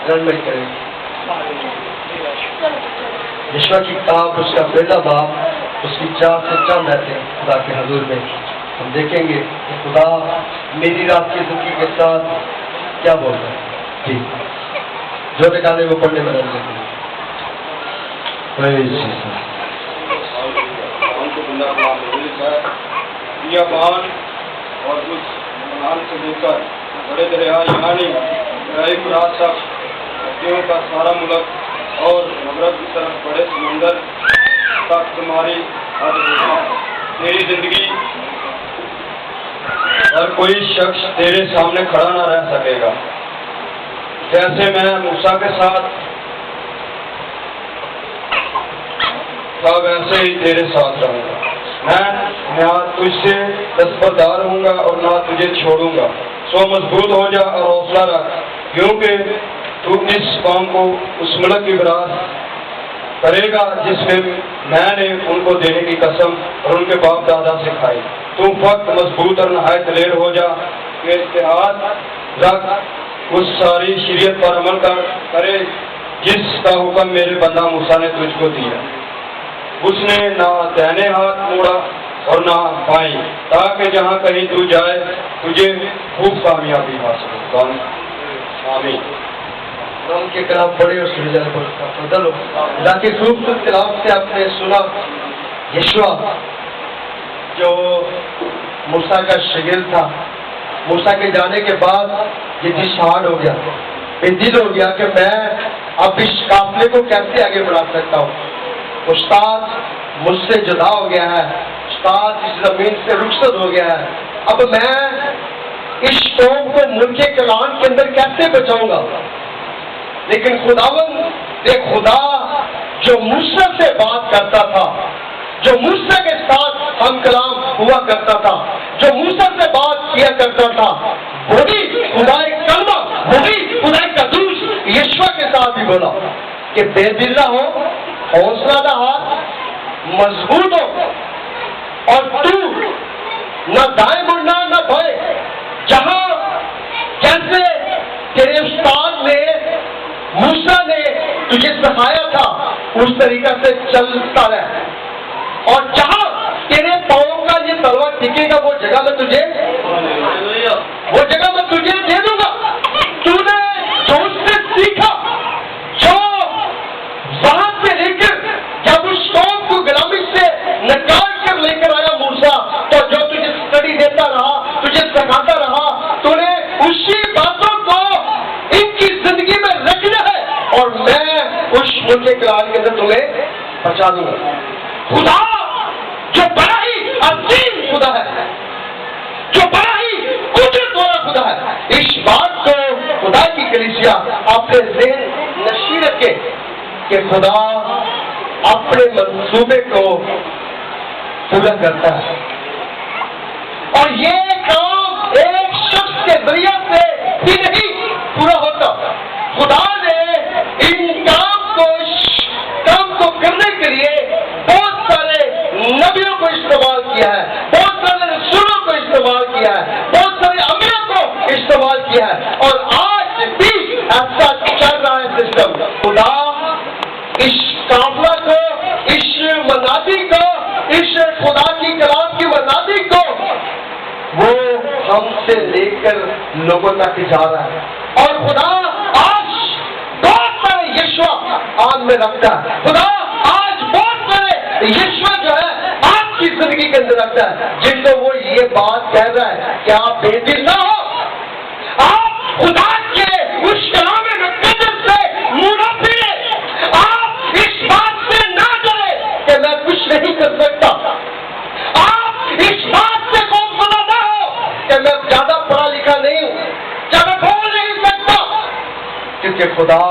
رنمائی کریں. یشوع کی کتاب اس کا پہلا باب اس کی 4 سے چند آیتیں خدا کے حضور میں ہم دیکھیں گے کہ خدا میری رات کی زندگی کے ساتھ کیا بول رہا ہے. جی جو نکالے وہ پڑھنے میں رہ جائیں. بیابان اور کچھ منال سے لے کر بڑے دریا یعنی دریائے فرات تک ندیوں کا سارا ملک اور مغرب کی طرف بڑے سمندر تک تمہاری حد ہوگی. تیری زندگی اور کوئی شخص تیرے سامنے کھڑا نہ رہ سکے گا. جیسے میں موسیٰ کے ساتھ تھا ویسے ہی تیرے ساتھ رہوں گا. میں نہ تجھ سے دستبردار ہوں گا اور نہ تجھے چھوڑوں گا. سو مضبوط ہو جا اور حوصلہ رکھ، کیونکہ تو اس قوم کو اس ملک کی وراثت کرے گا جس میں نے ان کو دینے کی قسم اور ان کے باپ دادا سے کھائی. تو وقت مضبوط اور نہایت دلیر ہو جا کہ اتحاد رکھ اس ساری شریعت پر عمل کرے جس کا حکم میرے بندہ موسیٰ نے تجھ کو دیا. اس نے نہ دہنے ہاتھ موڑا اور نہ بائیں، تاکہ جہاں کہیں تو جائے تجھے خوب کامیابی حاصل ہو. آمین. ان کے کلام پڑھے اس بدلو تاکہ خوبصورت کلام سے آپ نے سنا یشوع جو موسیٰ کا شاگرد تھا. موسیٰ کے جانے کے بعد یہ جشہاد ہو گیا، یہ دل ہو گیا کہ میں اب اس قافلے کو کیسے آگے بڑھا سکتا ہوں. استاد مجھ سے جدا ہو گیا ہے، استاد اس زمین سے رخصت ہو گیا ہے. اب میں اس قوم کو ملک کلام کے اندر کیسے بچاؤں گا. لیکن خدا جو موسیٰ سے بات کرتا تھا، جو موسیٰ کے ساتھ ہم کلام ہوا کرتا تھا، جو موسیٰ سے بات کیا کرتا تھا، وہی خدا کلمہ، وہی خدا قدوس یشوع کے ساتھ بھی بولا کہ بے دل نہ ہو، حوصلہ نہ ہار، مضبوط ہو اور تو نہ دائیں مڑنا نہ بائیں. جہاں جیسے تیرے استاد نے موسیٰ نے تجھے سکھایا تھا اس طریقہ سے چلتا رہے، اور جہاں تیرے پاؤں کا یہ تلوار ٹکے گا وہ جگہ میں تجھے دے دوں گا. تو نے جو اس سے سیکھا، جو وہاں سے لے کر جب اس قوم کو غلامی سے نکال کر لے کر آیا موسیٰ، تو جو تجھے اسٹڈی دیتا رہا، تجھے سکھاتا رہا، تو نے اسی باتوں کو ان کی زندگی میں رکھنا ہے اور میں اس ملک کلام کے اندر تمہیں بچا دوں گا. خدا جو بڑا ہی عظیم خدا ہے، جو بڑا ہی قدرت والا خدا ہے، اس بات کو خدا کی کلیسیا اپنے ذہن نشین رکھے کہ خدا اپنے منصوبے کو پورا کرتا ہے. اور یہ کام ایک شخص کے ذریعے سے بھی نہیں پورا ہوتا. خدا نے ان کام کو کرنے کے لیے بہت سارے نبیوں کو استعمال کیا ہے، بہت سارے رسولوں کو استعمال کیا ہے، بہت سارے انبیاء کو استعمال کیا ہے، اور آج بھی ایسا چل رہا ہے سسٹم. خدا اس قافلہ کو، اس منادی کو، اس خدا کی کلام کی منادی کو وہ ہم سے لے کر لوگوں تک جا رہا ہے. اور خدا آج بہت سارے یشوع آن میں رکھتا ہے. خدا آج بہت سارے یشوع جو ہے آپ کی زندگی کے اندر رکھتا ہے، جن کو وہ یہ بات کہہ رہا ہے کہ آپ بے دل نہ ہو، آپ خدا کے اس کلام مقدس سے منہ نہ پھیرے، آپ اس بات سے نہ ڈرے کہ میں کچھ نہیں کر سکتا، آپ اس بات سے خوفزدہ نہ ہو کہ میں زیادہ پڑھا لکھا نہیں ہوں، کہ میں بول نہیں سکتا، کیونکہ خدا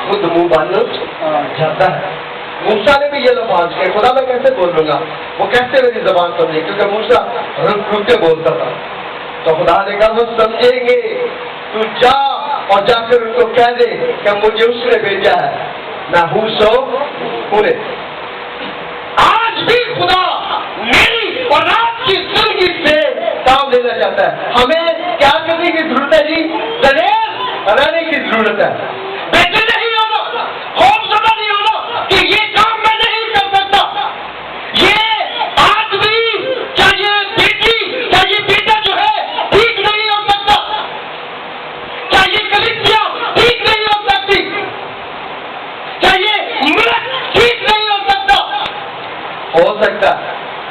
خود منہ بند جاتا ہے. موسیٰ نے بھی یہ لفظ کہ خدا میں کیسے بول لوں گا، وہ کیسے میری زبان سمجھے، کیونکہ موسیٰ رک رک کے بولتا تھا. تو خدا نے کہا وہ سمجھیں گے، تو جا اور جا کر ان کو کہہ دے کہ مجھے اس نے بھیجا ہے، میں ہوں سو پورے. آج بھی خدا میری اور آپ کی زندگی سے کام لینا چاہتا ہے. ہمیں کیا کرنے کی ضرورت ہے جی؟ دلیر رہنے کی ضرورت ہے.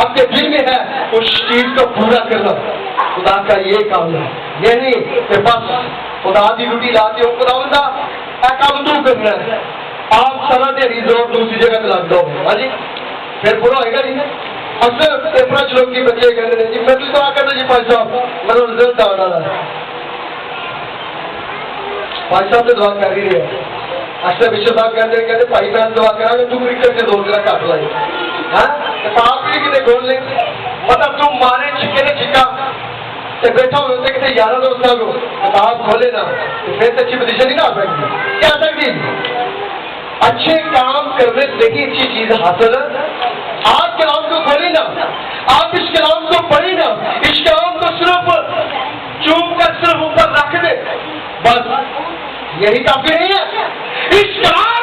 آپ کے دل میں ہے اس چیز کو پورا کرنا خدا کا یہ کام ہے. یہ نہیں کہ بس خدا دی روٹی لاتے ہو خدا بندہ کام تو کرنا ہے آپ سارا دہڑی زور دوسری جگہ پہ لگ جاؤ. ہاں جی پھر برا ہوئے گا جی. اکثر پیپر چ لوگ بچے کہتے ہیں جی میں تو دعا کرنا جی بھائی صاحب میرا رزلٹ آنا ہے. بھائی صاحب تو دعا کر ہی رہے ہیں. اچھا بشپ صاحب کہتے بھائی میں دعا کرا گا تو کرکٹ سے زور جرا کٹ لائی. ہاں آپ بھی کتنے گول لیں مطلب تم مارے چھکے نے چھکا بیٹھا ہوتے کتنے 11 دوست کو کتاب کھولے نا پھر اچھی پوزیشن نہیں نہ آ سکتی. کیا سکتی اچھے کام کرنے سے دیکھیے اچھی چیز حاصل ہے. آپ کلام کو کھولے نا آپ اس کلام کو پڑھیں نا اس کلام کو صرف چوم کر صرف اوپر رکھ دے بس یہی کافی نہیں ہے. اس کلام